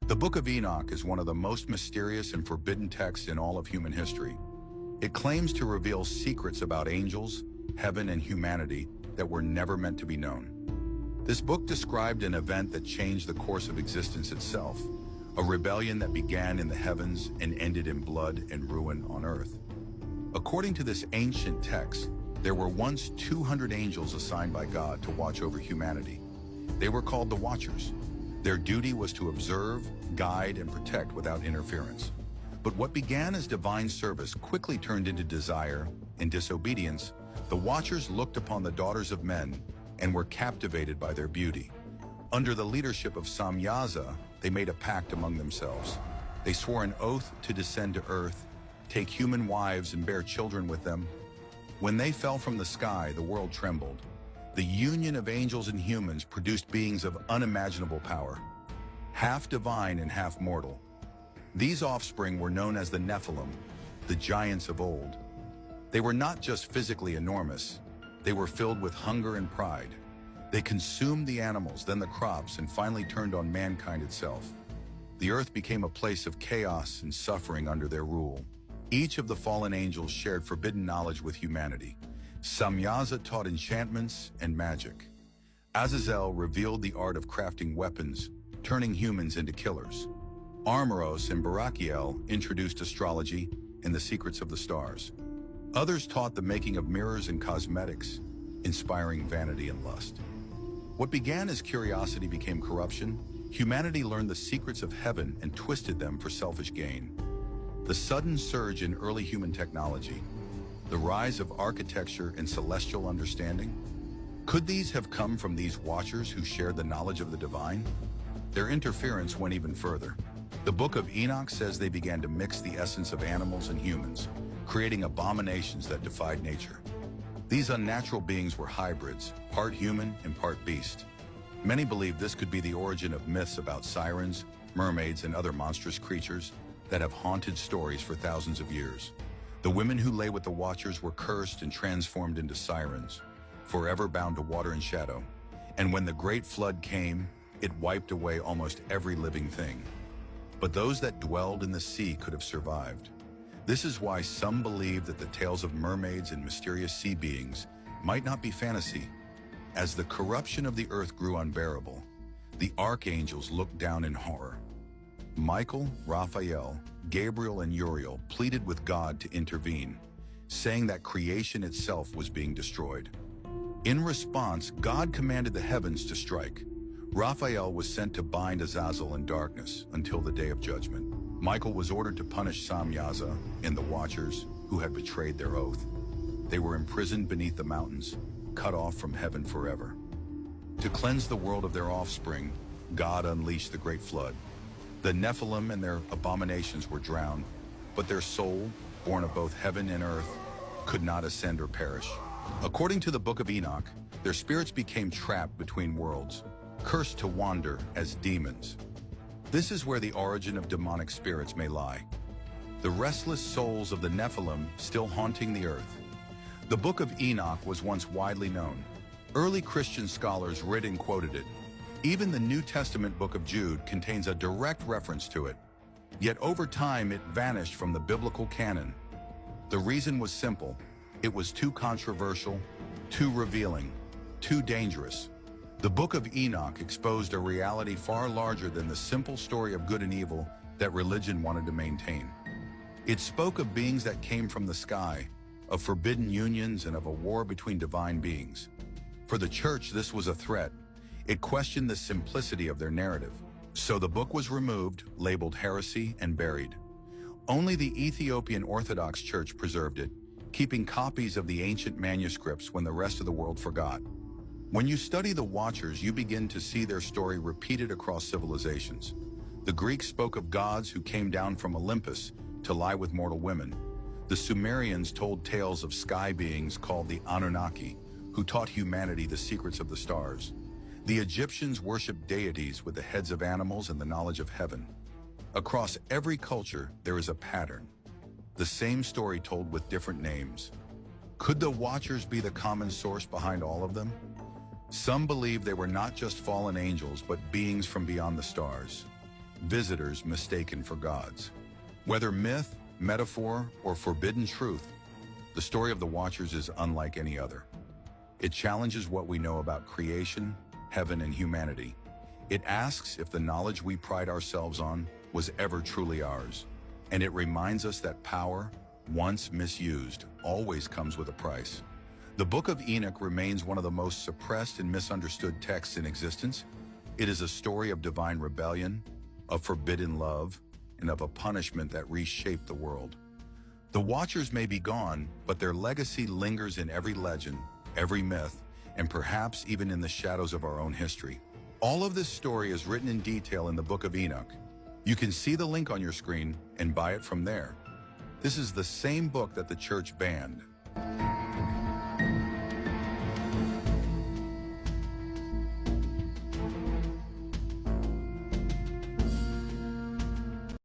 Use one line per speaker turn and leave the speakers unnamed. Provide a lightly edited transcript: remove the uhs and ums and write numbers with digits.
The Book of Enoch is one of the most mysterious and forbidden texts in all of human history. It claims to reveal secrets about angels, heaven, and humanity that were never meant to be known. This book described an event that changed the course of existence itself, a rebellion that began in the heavens and ended in blood and ruin on earth. According to this ancient text, there were once 200 angels assigned by God to watch over humanity. They were called the Watchers. Their duty was to observe, guide, and protect without interference. But what began as divine service quickly turned into desire and disobedience. The Watchers looked upon the daughters of men and were captivated by their beauty. Under the leadership of Samyaza, they made a pact among themselves. They swore an oath to descend to earth, take human wives and bear children with them. When they fell from the sky, the world trembled. The union of angels and humans produced beings of unimaginable power, half divine and half mortal. These offspring were known as the Nephilim, the giants of old. They were not just physically enormous, they were filled with hunger and pride. They consumed the animals, then the crops, and finally turned on mankind itself. The earth became a place of chaos and suffering under their rule. Each of the fallen angels shared forbidden knowledge with humanity. Samyaza taught enchantments and magic. Azazel revealed the art of crafting weapons, turning humans into killers. Armoros and Barachiel introduced astrology and the secrets of the stars. Others taught the making of mirrors and cosmetics, inspiring vanity and lust. What began as curiosity became corruption. Humanity learned the secrets of heaven and twisted them for selfish gain. The sudden surge in early human technology, the rise of architecture and celestial understanding. Could these have come from these watchers who shared the knowledge of the divine? Their interference went even further. The Book of Enoch says they began to mix the essence of animals and humans, creating abominations that defied nature. These unnatural beings were hybrids, part human and part beast. Many believe this could be the origin of myths about sirens, mermaids, and other monstrous creatures that have haunted stories for thousands of years. The women who lay with the Watchers were cursed and transformed into sirens, forever bound to water and shadow. And when the great flood came, it wiped away almost every living thing. But those that dwelled in the sea could have survived. This is why some believe that the tales of mermaids and mysterious sea beings might not be fantasy. As the corruption of the earth grew unbearable, the archangels looked down in horror. Michael, Raphael, Gabriel, and Uriel pleaded with God to intervene, saying that creation itself was being destroyed. In response, God commanded the heavens to strike. Raphael was sent to bind Azazel in darkness until the day of judgment. Michael was ordered to punish Samyaza and the Watchers who had betrayed their oath. They were imprisoned beneath the mountains, cut off from heaven forever. To cleanse the world of their offspring, God unleashed the great flood. The Nephilim and their abominations were drowned, but their soul, born of both heaven and earth, could not ascend or perish. According to the Book of Enoch, their spirits became trapped between worlds, cursed to wander as demons. This is where the origin of demonic spirits may lie. The restless souls of the Nephilim still haunting the earth. The Book of Enoch was once widely known. Early Christian scholars read and quoted it. Even the New Testament Book of Jude contains a direct reference to it. Yet over time it vanished from the biblical canon. The reason was simple. It was too controversial, too revealing, too dangerous. The Book of Enoch exposed a reality far larger than the simple story of good and evil that religion wanted to maintain. It spoke of beings that came from the sky, of forbidden unions, and of a war between divine beings. For the church, this was a threat. It questioned the simplicity of their narrative. So the book was removed, labeled heresy, and buried. Only the Ethiopian Orthodox Church preserved it, keeping copies of the ancient manuscripts when the rest of the world forgot. When you study the Watchers, you begin to see their story repeated across civilizations. The Greeks spoke of gods who came down from Olympus to lie with mortal women. The Sumerians told tales of sky beings called the Anunnaki, who taught humanity the secrets of the stars. The Egyptians worshipped deities with the heads of animals and the knowledge of heaven. Across every culture, there is a pattern. The same story told with different names. Could the Watchers be the common source behind all of them? Some believe they were not just fallen angels, but beings from beyond the stars. visitors mistaken for gods. Whether myth, metaphor, or forbidden truth, the story of the Watchers is unlike any other. It challenges what we know about creation, heaven, and humanity. It asks if the knowledge we pride ourselves on was ever truly ours. And it reminds us that power, once misused, always comes with a price. The Book of Enoch remains one of the most suppressed and misunderstood texts in existence. It is a story of divine rebellion, of forbidden love, and of a punishment that reshaped the world. The Watchers may be gone, but their legacy lingers in every legend, every myth, and perhaps even in the shadows of our own history. All of this story is written in detail in the Book of Enoch. You can see the link on your screen and buy it from there. This is the same book that the church banned.